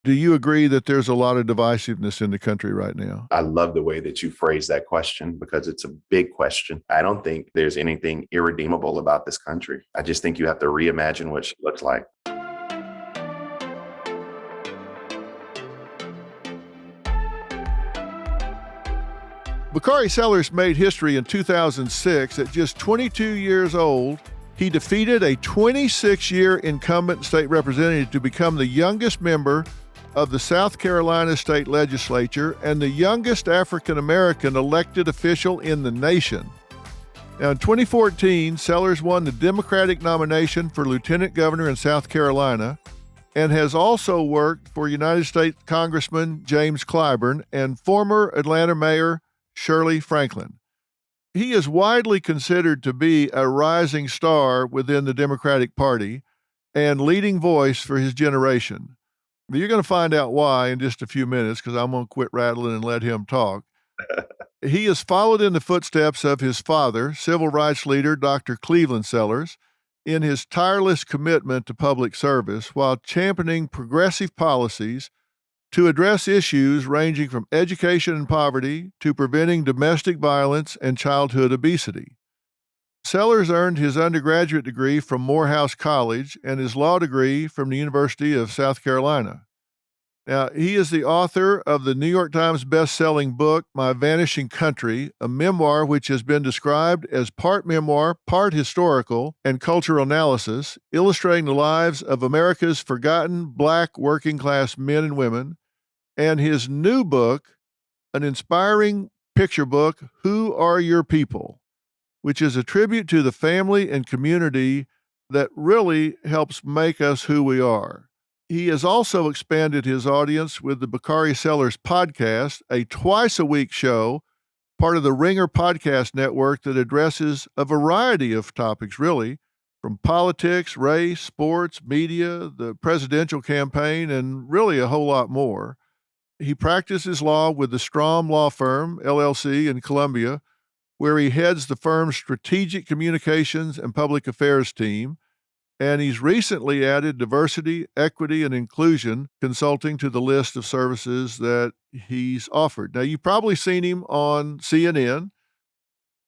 Do you agree that there's a lot of divisiveness in the country right now? I love the way that you phrase that question because it's a big question. I don't think there's anything irredeemable about this country. I just think you have to reimagine what she looks like. Bakari Sellers made history in 2006. At just 22 years old, he defeated a 26-year incumbent state representative to become the youngest member of the South Carolina state legislature and the youngest African-American elected official in the nation. Now, in 2014, Sellers won the Democratic nomination for lieutenant governor in South Carolina and has also worked for United States Congressman James Clyburn and former Atlanta Mayor Shirley Franklin. He is widely considered to be a rising star within the Democratic Party and leading voice for his generation. But you're going to find out why in just a few minutes because I'm going to quit rattling and let him talk. He has followed in the footsteps of his father, civil rights leader Dr. Cleveland Sellers, in his tireless commitment to public service while championing progressive policies to address issues ranging from education and poverty to preventing domestic violence and childhood obesity. Sellers earned his undergraduate degree from Morehouse College and his law degree from the University of South Carolina. Now, he is the author of the New York Times best-selling book, My Vanishing Country, a memoir which has been described as part memoir, part historical, and cultural analysis, illustrating the lives of America's forgotten Black working-class men and women, and his new book, an inspiring picture book, Who Are Your People?, which is a tribute to the family and community that really helps make us who we are. He has also expanded his audience with the Bakari Sellers podcast, a twice-a-week show, part of the Ringer podcast network that addresses a variety of topics, really, from politics, race, sports, media, the presidential campaign, and really a whole lot more. He practices law with the Strom Law Firm, LLC, in Columbia, where he heads the firm's strategic communications and public affairs team. And he's recently added diversity, equity, and inclusion consulting to the list of services that he's offered. Now, you've probably seen him on CNN.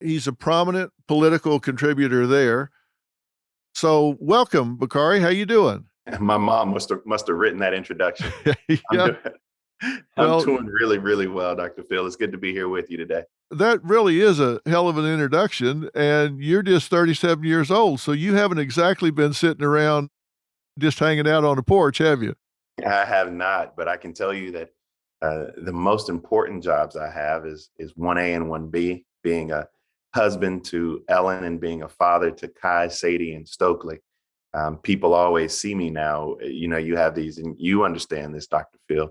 He's a prominent political contributor there. So welcome, Bakari. How you doing? My mom must have written that introduction. Yeah. I'm doing really, really well, Dr. Phil. It's good to be here with you today. That really is a hell of an introduction, and you're just 37 years old, so you haven't exactly been sitting around just hanging out on the porch, have you? I have not, but I can tell you that the most important jobs I have is 1A and 1B, being a husband to Ellen and being a father to Kai, Sadie, and Stokely. People always see me now. You have these, and you understand this, Dr. Phil.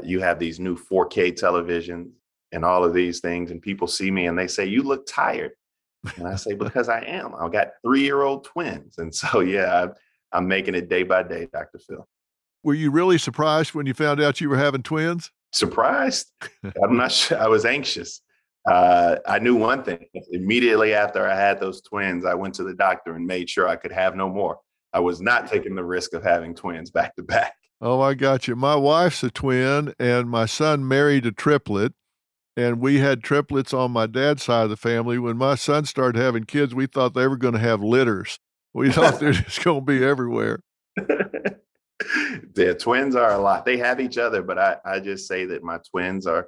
You have these new 4K televisions and all of these things, and people see me and they say, "You look tired." And I say, "Because I am. I've got 3-year-old twins." And so, yeah, I'm making it day by day, Dr. Phil. Were you really surprised when you found out you were having twins? Surprised? I'm not sure. I was anxious. I knew one thing. Immediately after I had those twins, I went to the doctor and made sure I could have no more. I was not taking the risk of having twins back to back. Oh, I got you. My wife's a twin, and my son married a triplet, and we had triplets on my dad's side of the family. When my son started having kids, we thought they were going to have litters. We thought they're just going to be everywhere. Their twins are a lot. They have each other, but I just say that my twins are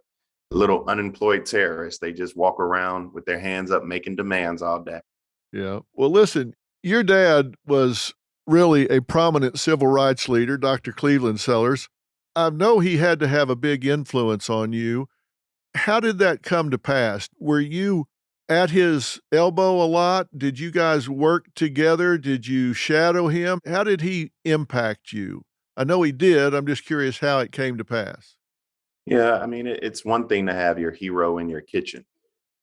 little unemployed terrorists. They just walk around with their hands up making demands all day. Yeah. Well, listen, your dad was really a prominent civil rights leader, Dr. Cleveland Sellers. I know he had to have a big influence on you. How did that come to pass? Were you at his elbow a lot? Did you guys work together? Did you shadow him? How did he impact you? I know he did. I'm just curious how it came to pass. Yeah, I mean, it's one thing to have your hero in your kitchen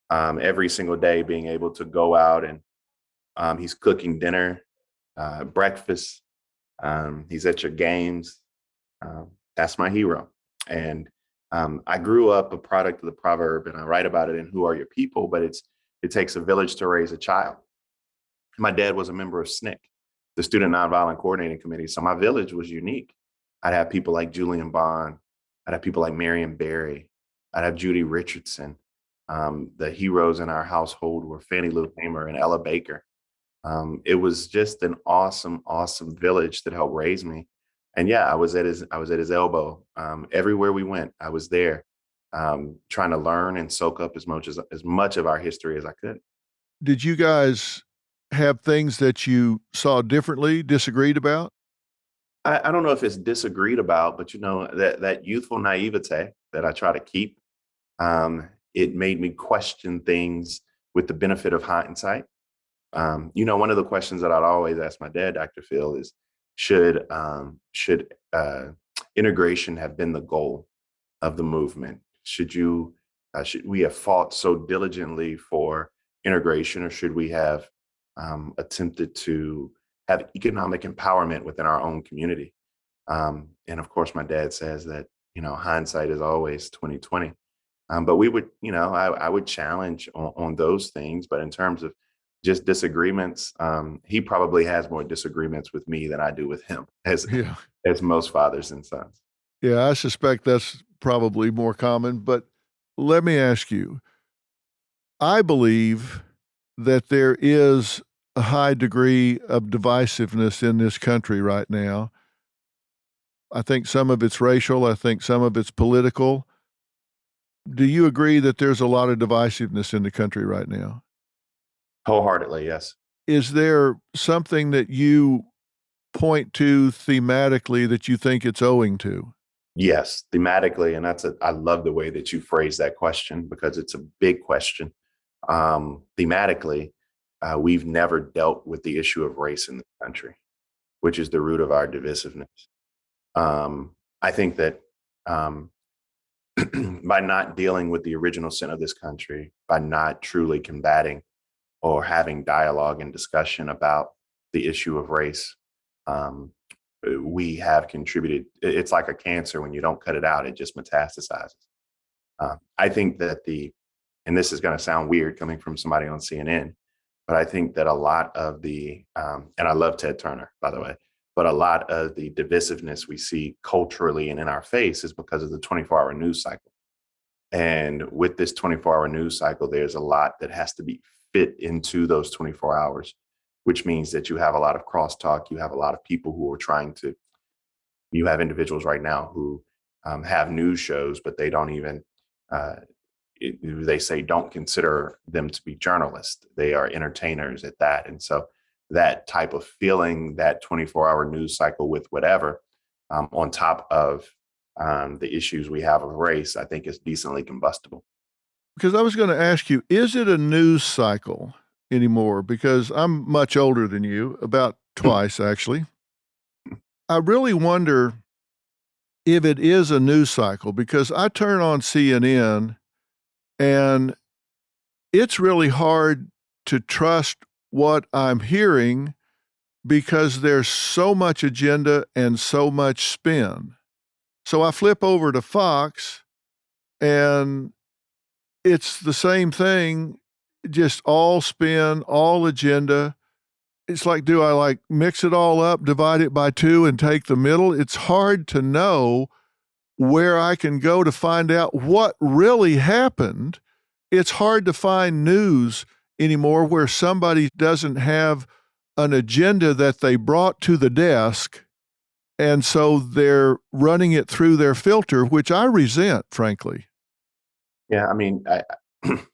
every single day, being able to go out and he's cooking dinner, breakfast. He's at your games. That's my hero. And I grew up a product of the proverb, and I write about it in Who Are Your People? But it takes a village to raise a child. My dad was a member of SNCC, the Student Nonviolent Coordinating Committee. So my village was unique. I'd have people like Julian Bond. I'd have people like Marion Barry. I'd have Judy Richardson. The heroes in our household were Fannie Lou Hamer and Ella Baker. It was just an awesome, awesome village that helped raise me. And yeah, I was at his elbow. Everywhere we went, I was there, trying to learn and soak up as much of our history as I could. Did you guys have things that you saw differently, disagreed about? I don't know if it's disagreed about, but that youthful naivete that I try to keep, it made me question things with the benefit of hindsight. One of the questions that I'd always ask my dad, Dr. Phil, is should integration have been the goal of the movement? Should we have fought so diligently for integration, or should we have attempted to have economic empowerment within our own community? And of course, my dad says that hindsight is always 2020. But we would, I would challenge on those things. But in terms of just disagreements, he probably has more disagreements with me than I do with him, as Yeah. as most fathers and sons. Yeah, I suspect that's probably more common. But let me ask you, I believe that there is a high degree of divisiveness in this country right now. I think some of it's racial. I think some of it's political. Do you agree that there's a lot of divisiveness in the country right now? Wholeheartedly, yes. Is there something that you point to thematically that you think it's owing to? Yes, thematically, and I love the way that you phrase that question because it's a big question. Thematically, we've never dealt with the issue of race in the country, which is the root of our divisiveness. I think that by not dealing with the original sin of this country, by not truly combating or having dialogue and discussion about the issue of race, we have contributed. It's like a cancer. When you don't cut it out, it just metastasizes. I think that and this is going to sound weird coming from somebody on CNN, but I think that a lot of and I love Ted Turner, by the way, but a lot of the divisiveness we see culturally and in our face is because of the 24-hour news cycle. And with this 24-hour news cycle, there's a lot that has to be fit into those 24 hours, which means that you have a lot of crosstalk. You have a lot of people who are you have individuals right now who have news shows, but they don't even, they say don't consider them to be journalists. They are entertainers at that. And so that type of feeling, that 24-hour news cycle with whatever, on top of the issues we have of race, I think is decently combustible. Because I was going to ask you, is it a news cycle anymore? Because I'm much older than you, about twice actually. I really wonder if it is a news cycle because I turn on CNN and it's really hard to trust what I'm hearing because there's so much agenda and so much spin. So I flip over to Fox and it's the same thing, just all spin, all agenda. It's like, do I mix it all up, divide it by two and take the middle? It's hard to know where I can go to find out what really happened. It's hard to find news anymore where somebody doesn't have an agenda that they brought to the desk, and so they're running it through their filter, which I resent, frankly. Yeah, I mean,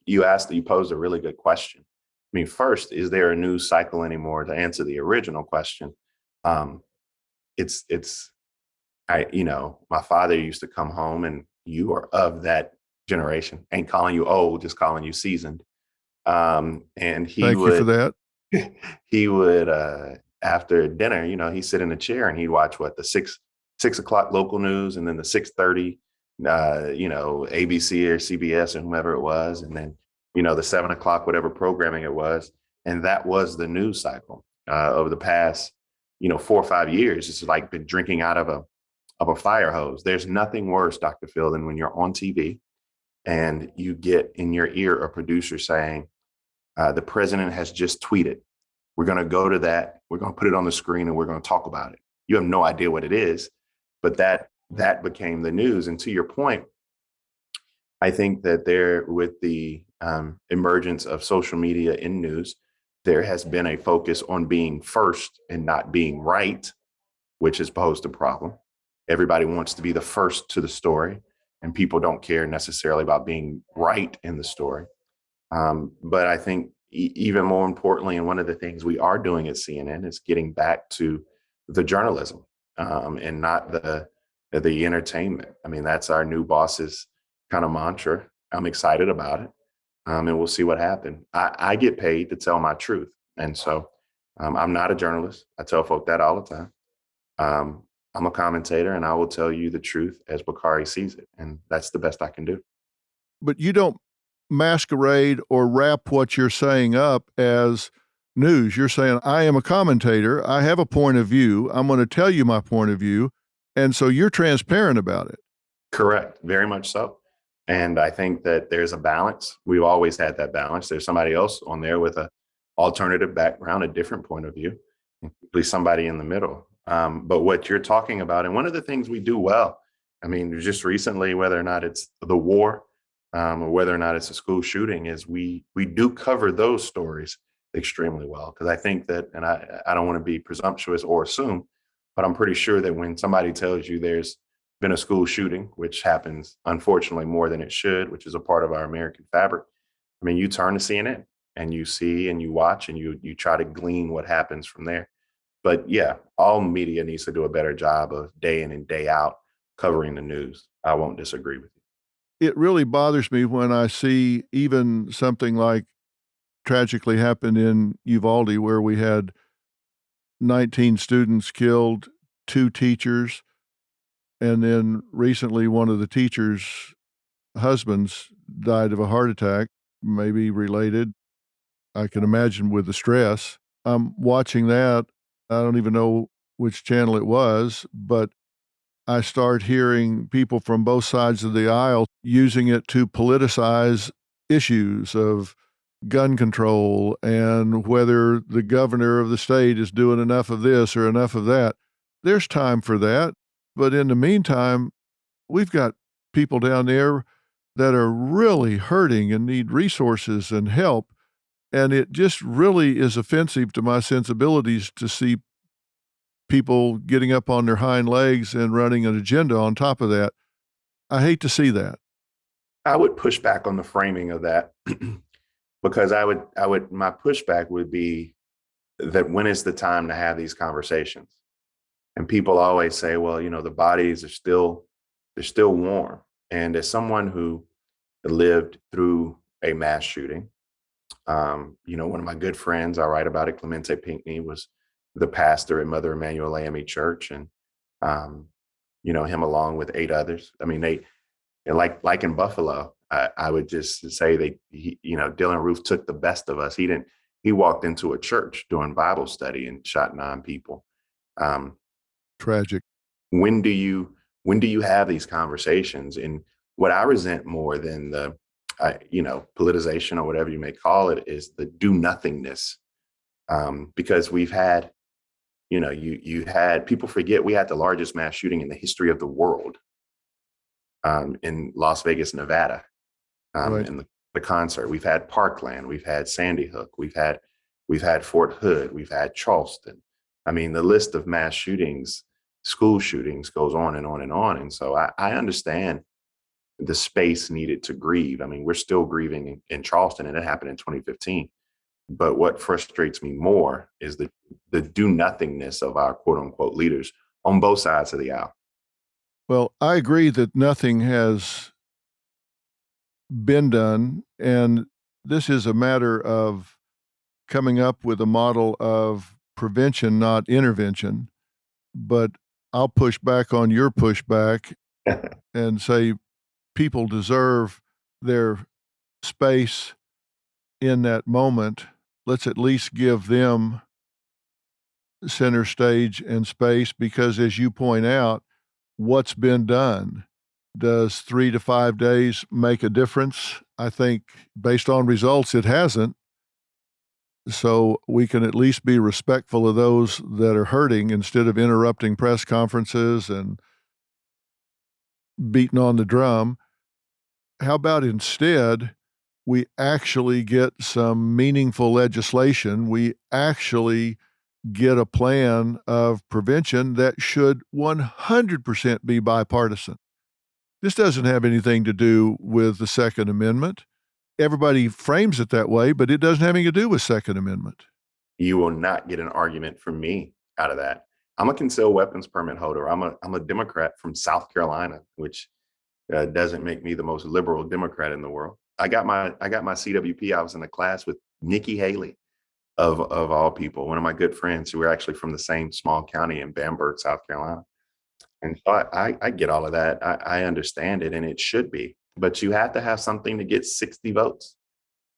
you posed a really good question. I mean, first, is there a news cycle anymore? To answer the original question, it's my father used to come home, and you are of that generation. Ain't calling you old, just calling you seasoned. And Thank you for that. he would after dinner, he'd sit in a chair and he'd watch the six o'clock local news, and then the 6:30, ABC or CBS or whomever it was, and then the 7 o'clock whatever programming it was, and that was the news cycle over the past 4 or 5 years. It's like been drinking out of a fire hose. There's nothing worse, Dr. Phil, than when you're on TV and you get in your ear a producer saying, the president has just tweeted. We're going to go to that. We're going to put it on the screen and we're going to talk about it. You have no idea what it is. but that became the news. And to your point, I think that there, with the emergence of social media in news, there has been a focus on being first and not being right, which has posed a problem. Everybody wants to be the first to the story, and people don't care necessarily about being right in the story. But I think even more importantly, and one of the things we are doing at CNN is getting back to the journalism, and not the entertainment. I mean, that's our new boss's kind of mantra. I'm excited about it, and we'll see what happens. I get paid to tell my truth, and so I'm not a journalist. I tell folk that all the time. I'm a commentator, and I will tell you the truth as Bakari sees it, and that's the best I can do. But you don't masquerade or wrap what you're saying up as news. You're saying, I am a commentator. I have a point of view. I'm going to tell you my point of view. And so you're transparent about it. Correct. Very much so. And I think that there's a balance. We've always had that balance. There's somebody else on there with a alternative background, a different point of view, at least somebody in the middle. But what you're talking about, and one of the things we do well, I mean, just recently, whether or not it's the war, or whether or not it's a school shooting, is we do cover those stories extremely well. Because I think that, and I don't want to be presumptuous or assume, but I'm pretty sure that when somebody tells you there's been a school shooting, which happens unfortunately more than it should, which is a part of our American fabric, I mean, you turn to CNN and you see and you watch and you try to glean what happens from there. But yeah, all media needs to do a better job of day in and day out covering the news. I won't disagree with you. It really bothers me when I see even something like tragically happened in Uvalde, where we had 19 students killed, 2 teachers, and then recently one of the teachers' husbands died of a heart attack, maybe related. I can imagine with the stress. I'm watching that. I don't even know which channel it was, but I start hearing people from both sides of the aisle using it to politicize issues of gun control and whether the governor of the state is doing enough of this or enough of that. There's time for that. But in the meantime, we've got people down there that are really hurting and need resources and help. And it just really is offensive to my sensibilities to see people getting up on their hind legs and running an agenda on top of that. I hate to see that. I would push back on the framing of that because my pushback would be that when is the time to have these conversations? And people always say, well, you know, the bodies they're still warm. And as someone who lived through a mass shooting, you know, one of my good friends, I write about it, Clemente Pinckney, was the pastor at Mother Emanuel AME Church, and you know, him along with 8 others. I mean, they like in Buffalo. I would just say you know, Dylan Roof took the best of us. He walked into a church doing Bible study and shot 9 people. Tragic. When do you have these conversations? And what I resent more than the you know, politicization or whatever you may call it is the do nothingness. Because we've had, you know, you had, people forget we had the largest mass shooting in the history of the world, in Las Vegas, Nevada, Right. in the concert. We've had Parkland, we've had Sandy Hook, we've had Fort Hood, we've had Charleston. I mean, the list of mass shootings, school shootings goes on and on and on. And so I understand the space needed to grieve. I mean, we're still grieving in Charleston, and it happened in 2015. But what frustrates me more is the do nothingness of our quote unquote leaders on both sides of the aisle. Well, I agree that nothing has been done, and this is a matter of coming up with a model of prevention, not intervention. But I'll push back on your pushback and say people deserve their space in that moment. Let's at least give them center stage and space, because as you point out, what's been done? Does 3 to 5 days make a difference? I think based on results, it hasn't. So we can at least be respectful of those that are hurting instead of interrupting press conferences and beating on the drum. How about instead we actually get some meaningful legislation? We actually get a plan of prevention that should 100% be bipartisan. This doesn't have anything to do with the Second Amendment. Everybody frames it that way, but it doesn't have anything to do with Second Amendment. You will not get an argument from me out of that. I'm a concealed weapons permit holder. I'm a Democrat from South Carolina, which doesn't make me the most liberal Democrat in the world. I got my CWP. I was in a class with Nikki Haley, of all people, one of my good friends who were actually from the same small county in Bamberg, South Carolina. And so I get all of that. I understand it, and it should be. But you have to have something to get 60 votes.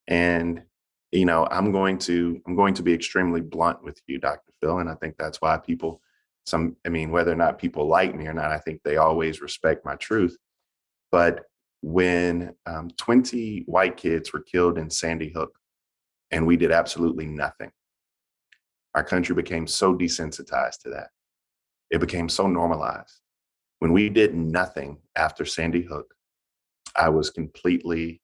And I'm going to be extremely blunt with you, Dr. Phil, and I think that's why people, whether or not people like me or not, I think they always respect my truth. But when 20 white kids were killed in Sandy Hook, and we did absolutely nothing, our country became so desensitized to that. It became so normalized. When we did nothing after Sandy Hook, I was completely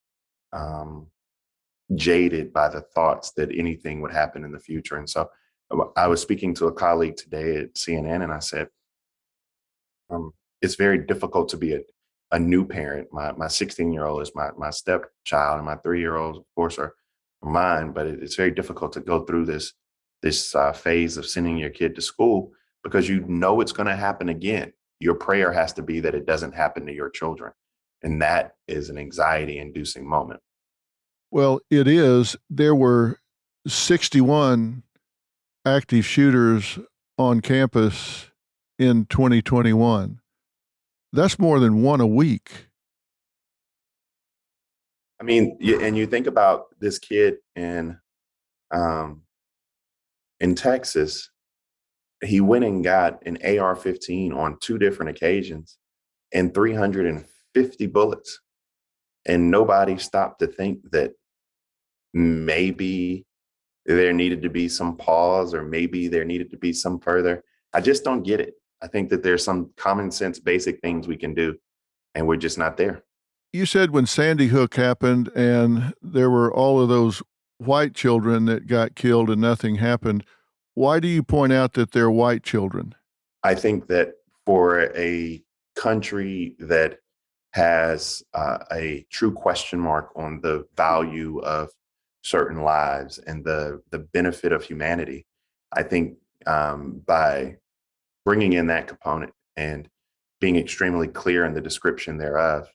jaded by the thoughts that anything would happen in the future. And so I was speaking to a colleague today at CNN, and I said, it's very difficult to be a new parent. My 16-year-old is my stepchild, and my 3-year-olds, of course, are mine. But it's very difficult to go through this phase of sending your kid to school because you know it's going to happen again. Your prayer has to be that it doesn't happen to your children. And that is an anxiety-inducing moment. Well, it is. There were 61 active shooters on campus in 2021. That's more than one a week. I mean, and you think about this kid in Texas. He went and got an AR-15 on 2 different occasions and 350 bullets. And nobody stopped to think that maybe there needed to be some pause, or maybe there needed to be some further. I just don't get it. I think that there's some common sense, basic things we can do, and we're just not there. You said when Sandy Hook happened and there were all of those white children that got killed and nothing happened, why do you point out that they're white children? I think that for a country that has a true question mark on the value of certain lives and the benefit of humanity, I think by bringing in that component and being extremely clear in the description thereof,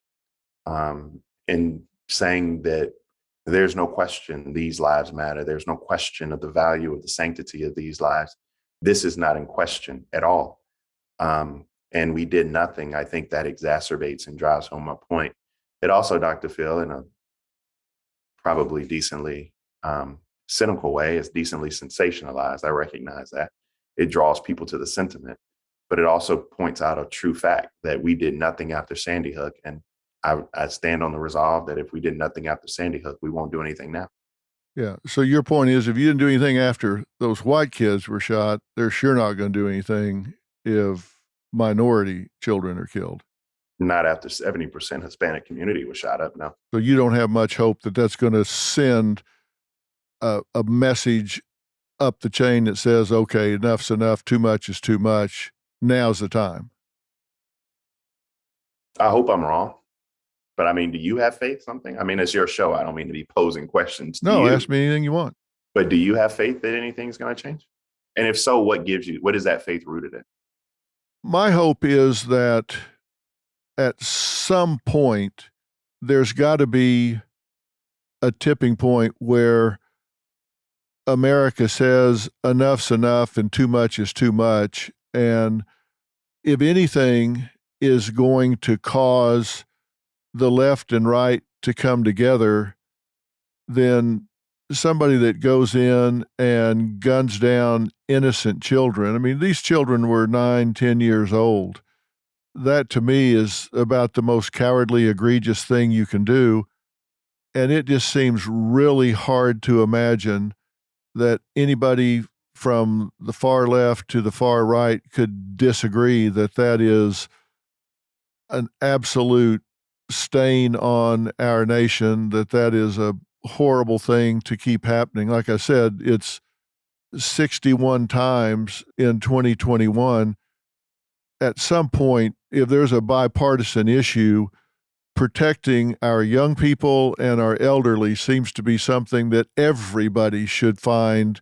and saying that there's no question these lives matter, there's no question of the value of the sanctity of these lives, this is not in question at all. And we did nothing. I think that exacerbates and drives home my point. It also, Dr. Phil, in a probably decently cynical way, is decently sensationalized. I recognize that. It draws people to the sentiment, but it also points out a true fact that we did nothing after Sandy Hook. And I stand on the resolve that if we did nothing after Sandy Hook, we won't do anything now. Yeah. So your point is, if you didn't do anything after those white kids were shot, they're sure not going to do anything if minority children are killed. Not after 70% Hispanic community was shot up, no. So you don't have much hope that that's going to send a message up the chain that says, okay, enough's enough, too much is too much, now's the time. I hope I'm wrong. But I mean, do you have faith something? I mean, it's your show. I don't mean to be posing questions. No, ask me anything you want. But do you have faith that anything's going to change? And if so, what is that faith rooted in? My hope is that at some point, there's got to be a tipping point where America says enough's enough and too much is too much. And if anything is going to cause the left and right to come together, then somebody that goes in and guns down innocent children. I mean, these children were 9, 10 years old. That to me is about the most cowardly, egregious thing you can do. And it just seems really hard to imagine that anybody from the far left to the far right could disagree that that is an absolute stain on our nation, that is a horrible thing to keep happening. Like I said, it's 61 times in 2021. At some point, if there's a bipartisan issue, protecting our young people and our elderly seems to be something that everybody should find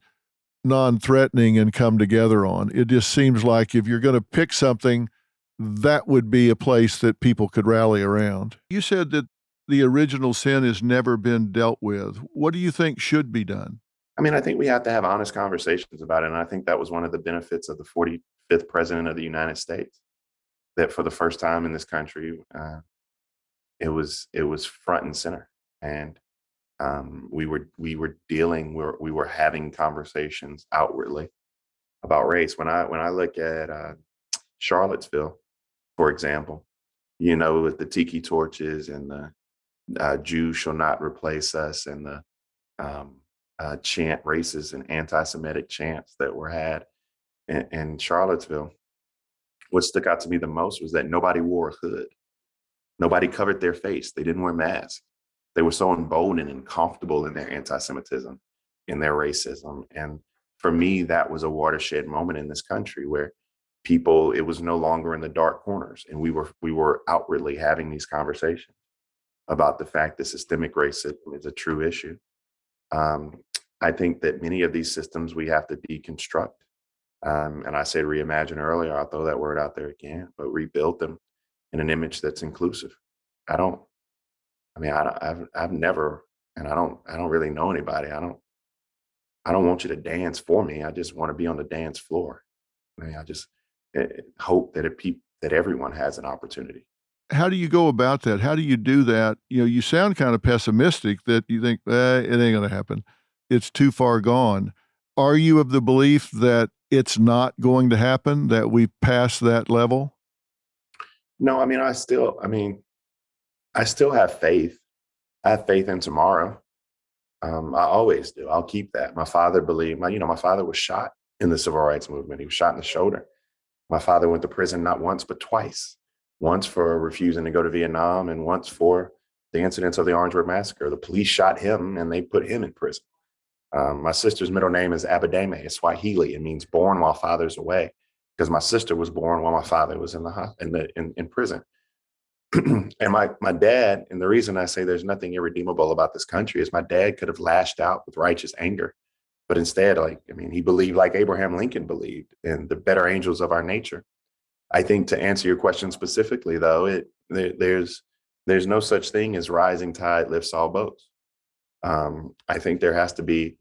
non-threatening and come together on. It just seems like if you're going to pick something, that would be a place that people could rally around. You said that the original sin has never been dealt with. What do you think should be done? I mean, I think we have to have honest conversations about it. And I think that was one of the benefits of the 45th president of the United States, that for the first time in this country, it was front and center. And we were having conversations outwardly about race. When I look at Charlottesville, for example, with the tiki torches and the Jews shall not replace us, and the chant racist and anti-Semitic chants that were had in Charlottesville, what stuck out to me the most was that nobody wore a hood. Nobody covered their face. They didn't wear masks. They were so emboldened and comfortable in their anti-Semitism, in their racism. And for me, that was a watershed moment in this country where it was no longer in the dark corners. And we were outwardly having these conversations about the fact that systemic racism is a true issue. I think that many of these systems we have to deconstruct. And I said reimagine earlier. I'll throw that word out there again, but rebuild them in an image that's inclusive. I've never, and I don't really know anybody. I don't want you to dance for me. I just want to be on the dance floor. I just hope that everyone has an opportunity. How do you go about that? How do you do that? You sound kind of pessimistic that you think, it ain't going to happen. It's too far gone. Are you of the belief that it's not going to happen, that we've passed that level? No, I still have faith. I have faith in tomorrow. I always do. I'll keep that. My father believed, my father was shot in the civil rights movement. He was shot in the shoulder. My father went to prison not once, but twice. Once for refusing to go to Vietnam, and once for the incidents of the Orangeburg Massacre. The police shot him and they put him in prison. My sister's middle name is Abadame. It's Swahili. It means born while father's away, because my sister was born while my father was in prison. And my dad, and the reason I say there's nothing irredeemable about this country is my dad could have lashed out with righteous anger. But instead, he believed, like Abraham Lincoln believed, in the better angels of our nature. I think, to answer your question specifically, though, there's no such thing as rising tide lifts all boats. I think there has to be,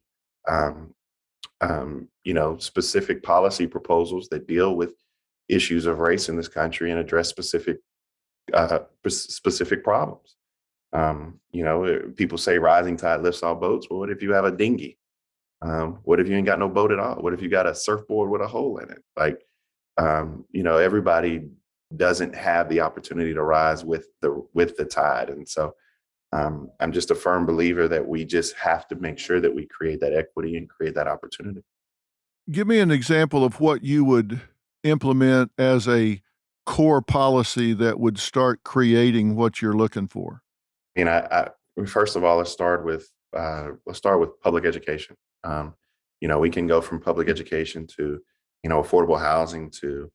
specific policy proposals that deal with issues of race in this country and address specific problems. People say rising tide lifts all boats. Well, what if you have a dinghy? What if you ain't got no boat at all? What if you got a surfboard with a hole in it? Everybody doesn't have the opportunity to rise with the tide. And so I'm just a firm believer that we just have to make sure that we create that equity and create that opportunity. Give me an example of what you would implement as a core policy that would start creating what you're looking for. First of all, let's start with public education. We can go from public education to affordable housing, to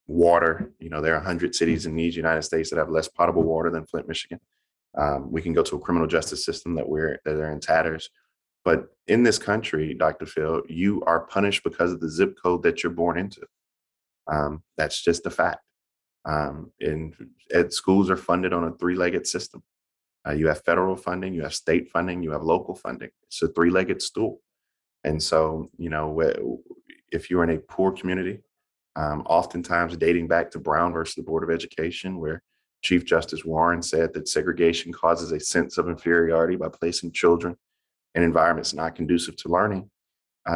water. There are 100 cities in these United States that have less potable water than Flint, Michigan. We can go to a criminal justice system that are in tatters. But in this country, Dr. Phil, you are punished because of the zip code that you're born into. That's just a fact. And schools are funded on a three-legged system. You have federal funding, you have state funding, you have local funding. It's a three-legged stool. And so, if you're in a poor community, oftentimes dating back to Brown versus the Board of Education, where Chief Justice Warren said that segregation causes a sense of inferiority by placing children in environments not conducive to learning.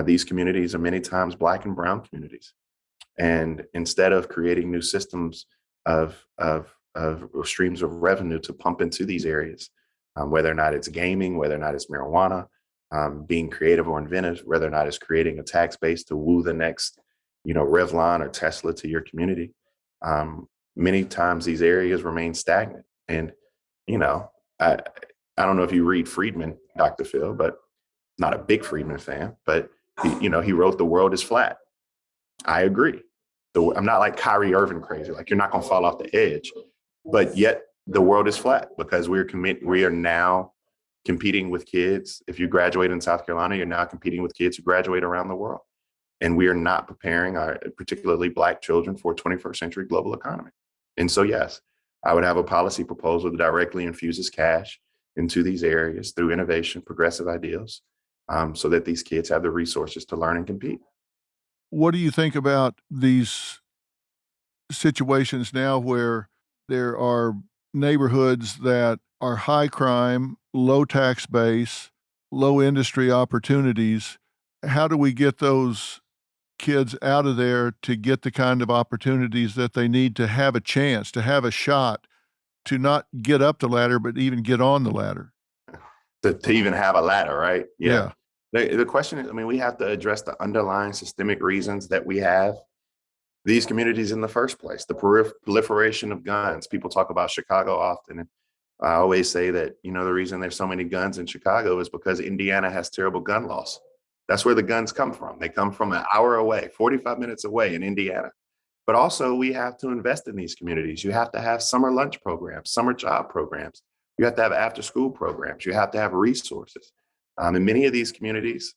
These communities are many times Black and brown communities. And instead of creating new systems of streams of revenue to pump into these areas, whether or not it's gaming, whether or not it's marijuana, being creative or inventive, whether or not it's creating a tax base to woo the next, Revlon or Tesla to your community. many times these areas remain stagnant. And, you know, I, I don't know if you read Friedman, Dr. Phil, but not a big Friedman fan, but he wrote The World is Flat. I agree. I'm not like Kyrie Irving crazy. Like, you're not going to fall off the edge, but yet the world is flat because we are now competing with kids. If you graduate in South Carolina, you're now competing with kids who graduate around the world. And we are not preparing our particularly Black children for a 21st century global economy. And so, yes, I would have a policy proposal that directly infuses cash into these areas through innovation, progressive ideals, so that these kids have the resources to learn and compete. What do you think about these situations now where there are neighborhoods that are high crime, low tax base, low industry opportunities? How do we get those kids out of there to get the kind of opportunities that they need to have a chance, to have a shot, to not get up the ladder, but even get on the ladder? To even have a ladder, right? Yeah. The question is, I mean, we have to address the underlying systemic reasons that we have these communities in the first place. The proliferation of guns. People talk about Chicago often. And I always say that, the reason there's so many guns in Chicago is because Indiana has terrible gun laws. That's where the guns come from. They come from an hour away, 45 minutes away in Indiana. But also, we have to invest in these communities. You have to have summer lunch programs, summer job programs. You have to have after school programs. You have to have resources. In many of these communities,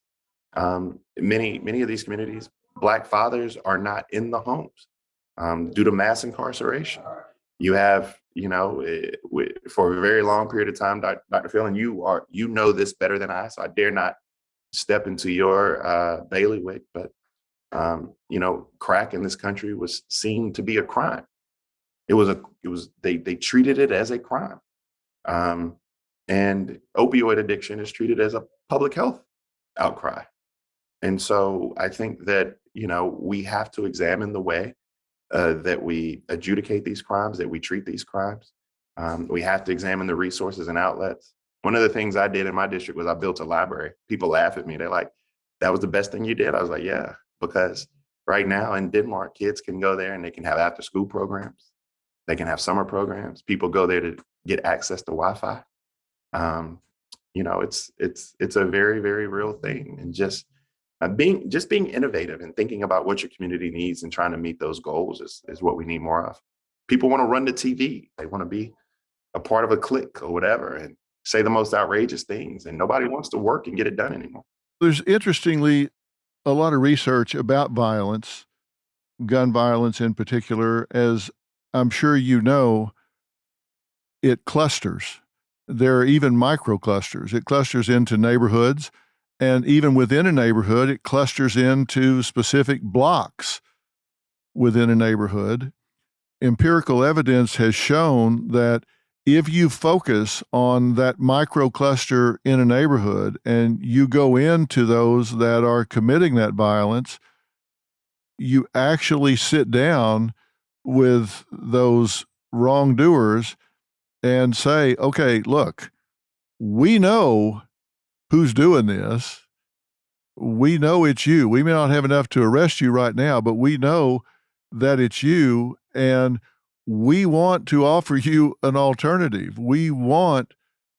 many of these communities, Black fathers are not in the homes due to mass incarceration. You have, for a very long period of time, Dr. Phil, and you know this better than I, so I dare not step into your bailiwick, but crack in this country was seen to be a crime. They treated it as a crime. And opioid addiction is treated as a public health outcry. And so I think that, we have to examine the way that we adjudicate these crimes, that we treat these crimes. We have to examine the resources and outlets. One of the things I did in my district was I built a library. People laugh at me. They're like, that was the best thing you did? I was like, yeah, because right now in Denmark, kids can go there and they can have after school programs. They can have summer programs. People go there to get access to Wi-Fi. It's a very, very real thing. And just being innovative and thinking about what your community needs and trying to meet those goals is what we need more of. People want to run the TV. They want to be a part of a clique or whatever and say the most outrageous things. And nobody wants to work and get it done anymore. There's interestingly a lot of research about violence, gun violence in particular, as I'm sure you know, it clusters. There are even microclusters. It clusters into neighborhoods, and even within a neighborhood, it clusters into specific blocks within a neighborhood. Empirical evidence has shown that if you focus on that microcluster in a neighborhood and you go into those that are committing that violence, you actually sit down with those wrongdoers and say, okay, look, we know who's doing this. We know it's you. We may not have enough to arrest you right now, but we know that it's you, and we want to offer you an alternative. We want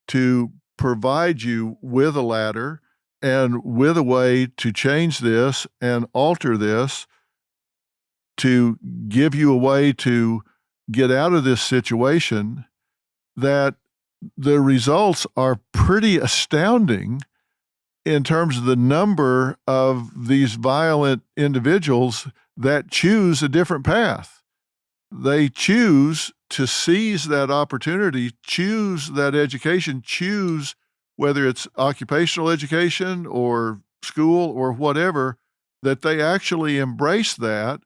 to provide you with a ladder and with a way to change this and alter this, to give you a way to get out of this situation. That the results are pretty astounding in terms of the number of these violent individuals that choose a different path. They choose to seize that opportunity, choose that education, choose whether it's occupational education or school or whatever, that they actually embrace that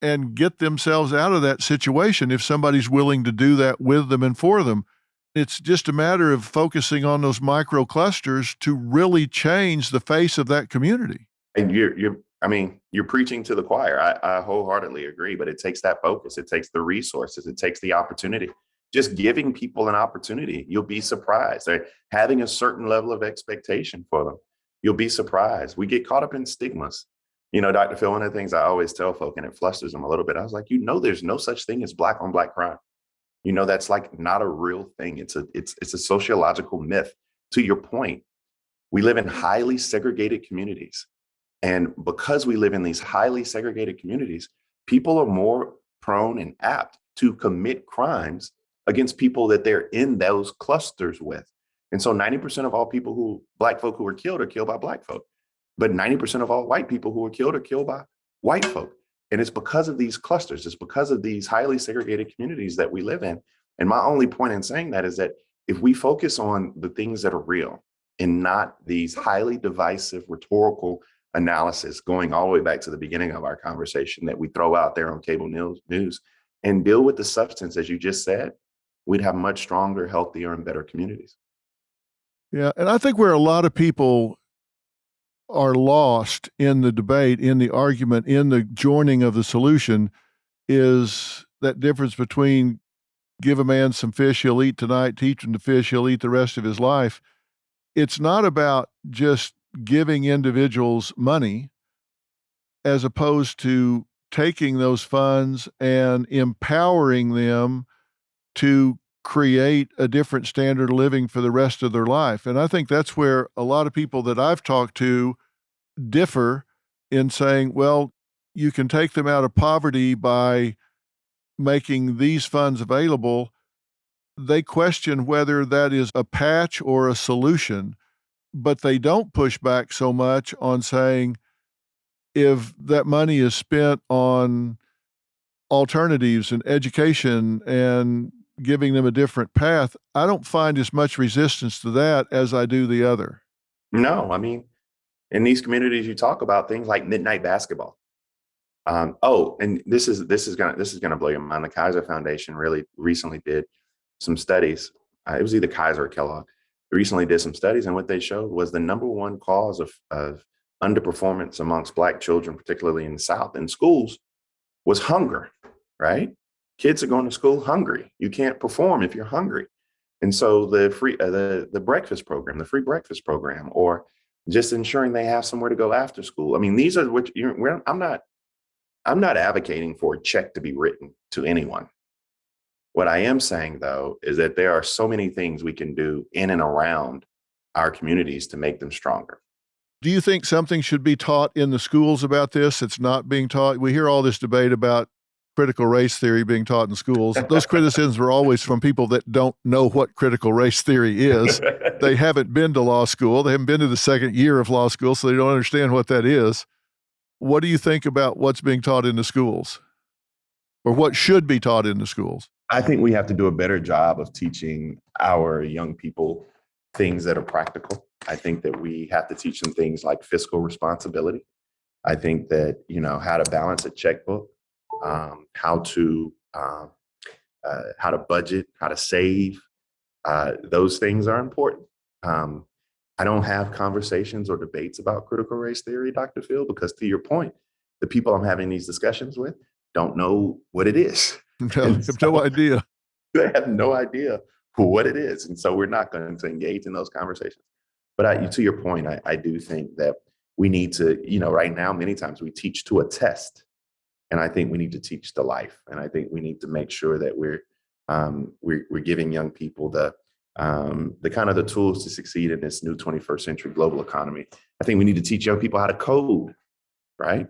and get themselves out of that situation if somebody's willing to do that with them and for them. It's just a matter of focusing on those micro clusters to really change the face of that community. And you're preaching to the choir. I wholeheartedly agree, but it takes that focus. It takes the resources. It takes the opportunity. Just giving people an opportunity. You'll be surprised. They're having a certain level of expectation for them. You'll be surprised. We get caught up in stigmas. Dr. Phil, one of the things I always tell folk, and it flusters them a little bit, I was like, there's no such thing as black on black crime. That's like not a real thing. It's a sociological myth. To your point, we live in highly segregated communities. And because we live in these highly segregated communities, people are more prone and apt to commit crimes against people that they're in those clusters with. And so 90% of all black folk who are killed by black folk. But 90% of all white people who are killed by white folk. And it's because of these clusters. It's because of these highly segregated communities that we live in. And my only point in saying that is that if we focus on the things that are real and not these highly divisive rhetorical analysis going all the way back to the beginning of our conversation that we throw out there on cable news and deal with the substance, as you just said, we'd have much stronger, healthier, and better communities. Yeah. And I think where a lot of people are lost in the debate, in the argument, in the joining of the solution is that difference between give a man some fish he'll eat tonight, teach him to fish he'll eat the rest of his life. It's not about just giving individuals money as opposed to taking those funds and empowering them to create a different standard of living for the rest of their life. And I think that's where a lot of people that I've talked to differ in saying, well, you can take them out of poverty by making these funds available. They question whether that is a patch or a solution, but they don't push back so much on saying if that money is spent on alternatives and education and giving them a different path, I don't find as much resistance to that as I do the other. No, I mean, in these communities, you talk about things like midnight basketball. And this is gonna blow your mind. The Kaiser Foundation really recently did some studies. It was either Kaiser or Kellogg. Recently did some studies, and what they showed was the number one cause of underperformance amongst Black children, particularly in the South, in schools, was hunger. Right? Kids are going to school hungry. You can't perform if you're hungry. And so the free the breakfast program, the free breakfast program, or just ensuring they have somewhere to go after school. I mean, these are what I'm not advocating for a check to be written to anyone. What I am saying, though, is that there are so many things we can do in and around our communities to make them stronger. Do you think something should be taught in the schools about this? It's not being taught. We hear all this debate about critical race theory being taught in schools. Those criticisms were always from people that don't know what critical race theory is. They haven't been to law school. They haven't been to the second year of law school, so they don't understand what that is. What do you think about what's being taught in the schools, or what should be taught in the schools? I think we have to do a better job of teaching our young people things that are practical. I think that we have to teach them things like fiscal responsibility. I think that, how to balance a checkbook, how to budget, how to save. Those things are important. I don't have conversations or debates about critical race theory, Dr. Phil, because to your point, the people I'm having these discussions with don't know what it is. No, I have no idea. They have no idea what it is. And so we're not going to engage in those conversations. But to your point, I do think that we need to, right now, many times we teach to a test. And I think we need to teach to life. And I think we need to make sure that we're giving young people the kind of the tools to succeed in this new 21st century global economy. I think we need to teach young people how to code, right?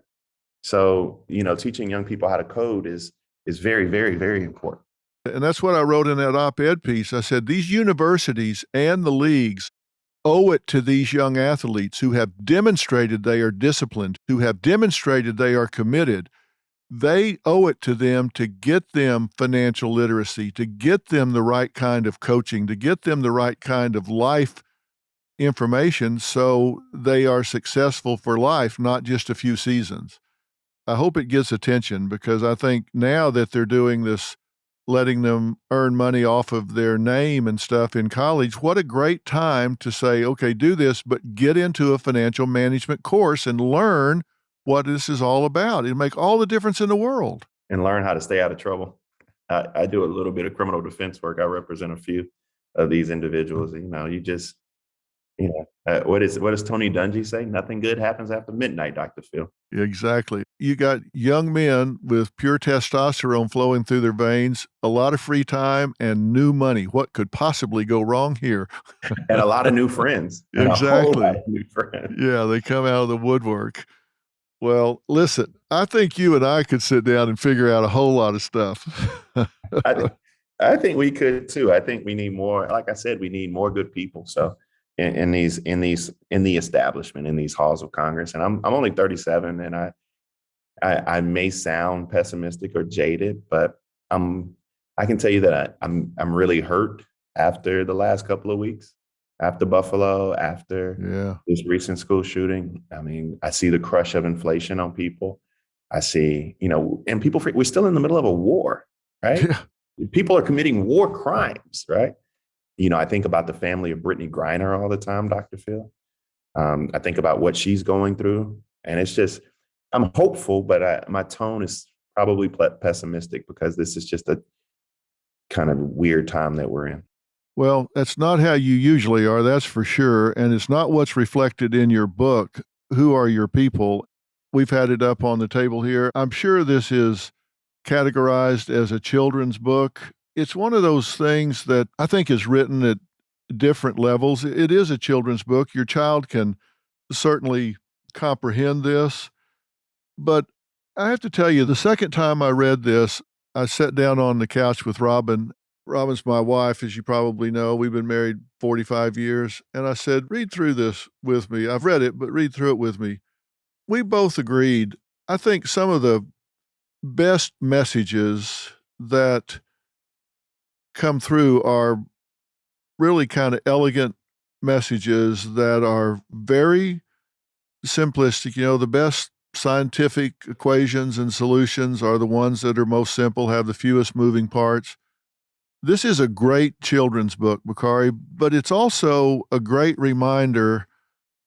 So, teaching young people how to code is very, very, very important. And that's what I wrote in that op-ed piece. I said, these universities and the leagues owe it to these young athletes who have demonstrated they are disciplined, who have demonstrated they are committed. They owe it to them to get them financial literacy, to get them the right kind of coaching, to get them the right kind of life information so they are successful for life, not just a few seasons. I hope it gets attention, because I think now that they're doing this, letting them earn money off of their name and stuff in college, what a great time to say, okay, do this, but get into a financial management course and learn what this is all about. It'll make all the difference in the world. And learn how to stay out of trouble. I do a little bit of criminal defense work. I represent a few of these individuals. What does Tony Dungy say? Nothing good happens after midnight, Dr. Phil. Exactly. You got young men with pure testosterone flowing through their veins, a lot of free time, and new money. What could possibly go wrong here? And a lot of new friends. And a whole lot Exactly. of new friends. Yeah, they come out of the woodwork. Well, listen, I think you and I could sit down and figure out a whole lot of stuff. I, I think we could too. I think we need more. Like I said, we need more good people. So in the establishment, in these halls of Congress, and I'm only 37, and I may sound pessimistic or jaded, but I can tell you that I'm really hurt after the last couple of weeks, after Buffalo, after Yeah. this recent school shooting. I mean, I see the crush of inflation on people. I see, and we're still in the middle of a war, right? Yeah. People are committing war crimes, right? I think about the family of Brittany Griner all the time, Dr. Phil. I think about what she's going through, and it's just, I'm hopeful, but my tone is probably pessimistic because this is just a kind of weird time that we're in. Well, that's not how you usually are, that's for sure. And it's not what's reflected in your book, Who Are Your People? We've had it up on the table here. I'm sure this is categorized as a children's book. It's one of those things that I think is written at different levels. It is a children's book. Your child can certainly comprehend this. But I have to tell you, the second time I read this, I sat down on the couch with Robin. Robin's my wife, as you probably know. We've been married 45 years. And I said, read through this with me. I've read it, but read through it with me. We both agreed. I think some of the best messages that come through are really kind of elegant messages that are very simplistic. The best scientific equations and solutions are the ones that are most simple, have the fewest moving parts. This is a great children's book, Bakari, but it's also a great reminder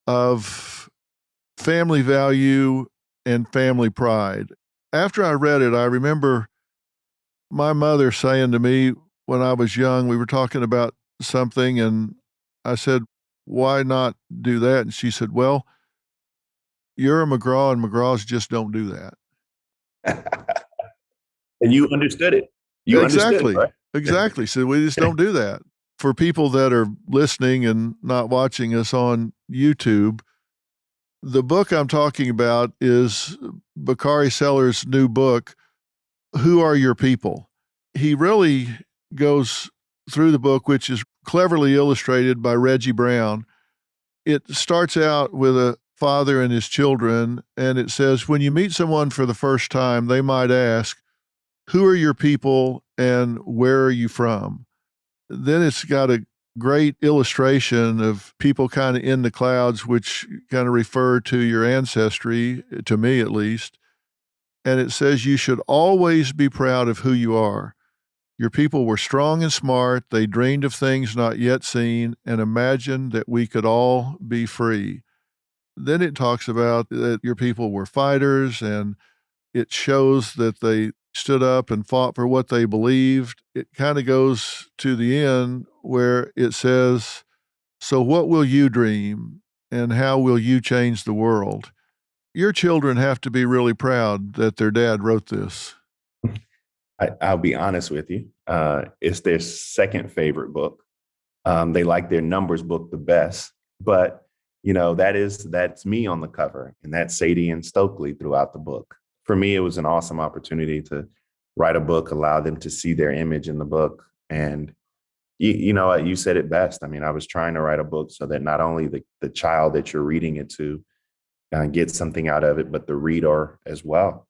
of family value and family pride. After I read it, I remember my mother saying to me when I was young, we were talking about something, and I said, why not do that? And she said, well, you're a McGraw, and McGraws just don't do that. And you understood it. Exactly. Right? Exactly. So we just don't do that. For people that are listening and not watching us on YouTube, the book I'm talking about is Bakari Sellers' new book, Who Are Your People? He really goes through the book, which is cleverly illustrated by Reggie Brown. It starts out with a father and his children, and it says, when you meet someone for the first time, they might ask, who are your people and where are you from? Then it's got a great illustration of people kind of in the clouds, which kind of refer to your ancestry, to me at least. And it says you should always be proud of who you are. Your people were strong and smart. They dreamed of things not yet seen and imagined that we could all be free. Then it talks about that your people were fighters, and it shows that they stood up and fought for what they believed. It kind of goes to the end where it says, so what will you dream and how will you change the world? Your children have to be really proud that their dad wrote this. I'll be honest with you. It's their second favorite book. They like their numbers book the best, but that's me on the cover, and that's Sadie and Stokely throughout the book. For me, it was an awesome opportunity to write a book, allow them to see their image in the book. And you said it best. I mean, I was trying to write a book so that not only the child that you're reading it to gets something out of it, but the reader as well.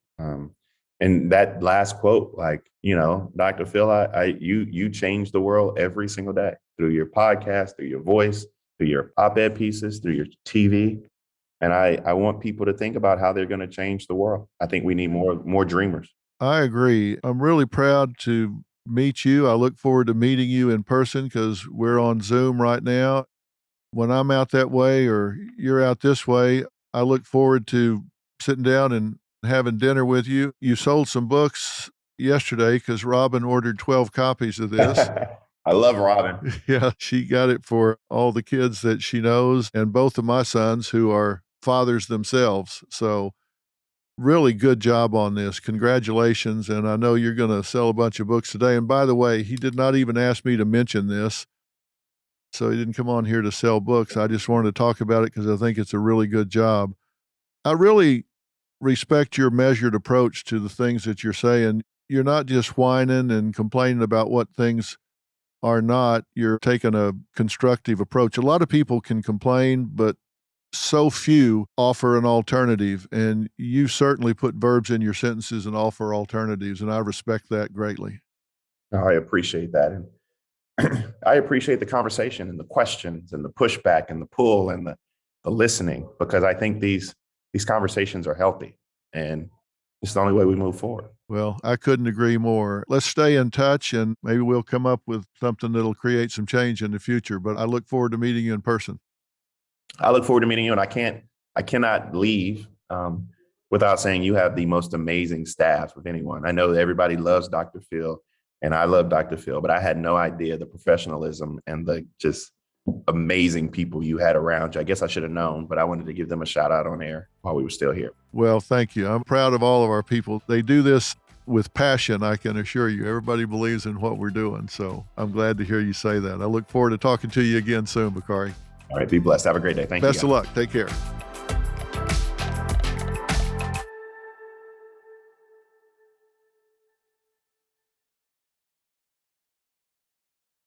And that last quote, Dr. Phil, you change the world every single day through your podcast, through your voice, through your op-ed pieces, through your TV. And I want people to think about how they're going to change the world. I think we need more dreamers. I agree. I'm really proud to meet you. I look forward to meeting you in person because we're on Zoom right now. When I'm out that way or you're out this way, I look forward to sitting down and having dinner with you. You sold some books yesterday because Robin ordered 12 copies of this. I love Robin. Yeah, she got it for all the kids that she knows and both of my sons who are fathers themselves. So really good job on this. Congratulations. And I know you're going to sell a bunch of books today. And by the way, he did not even ask me to mention this. So he didn't come on here to sell books. I just wanted to talk about it because I think it's a really good job. I really respect your measured approach to the things that you're saying. You're not just whining and complaining about what things are not. You're taking a constructive approach. A lot of people can complain, but so few offer an alternative. And you certainly put verbs in your sentences and offer alternatives. And I respect that greatly. I appreciate that. And I appreciate the conversation and the questions and the pushback and the pull and the listening, because I think these conversations are healthy and it's the only way we move forward. Well, I couldn't agree more. Let's stay in touch and maybe we'll come up with something that'll create some change in the future. But I look forward to meeting you in person. I look forward to meeting you, and I cannot leave without saying you have the most amazing staff of anyone. I know that everybody loves Dr. Phil, and I love Dr. Phil, but I had no idea the professionalism and the just amazing people you had around you. I guess I should have known, but I wanted to give them a shout out on air while we were still here. Well, thank you. I'm proud of all of our people. They do this with passion, I can assure you. Everybody believes in what we're doing. So I'm glad to hear you say that. I look forward to talking to you again soon, Bakari. All right. Be blessed. Have a great day. Thank you. Best of luck. Take care.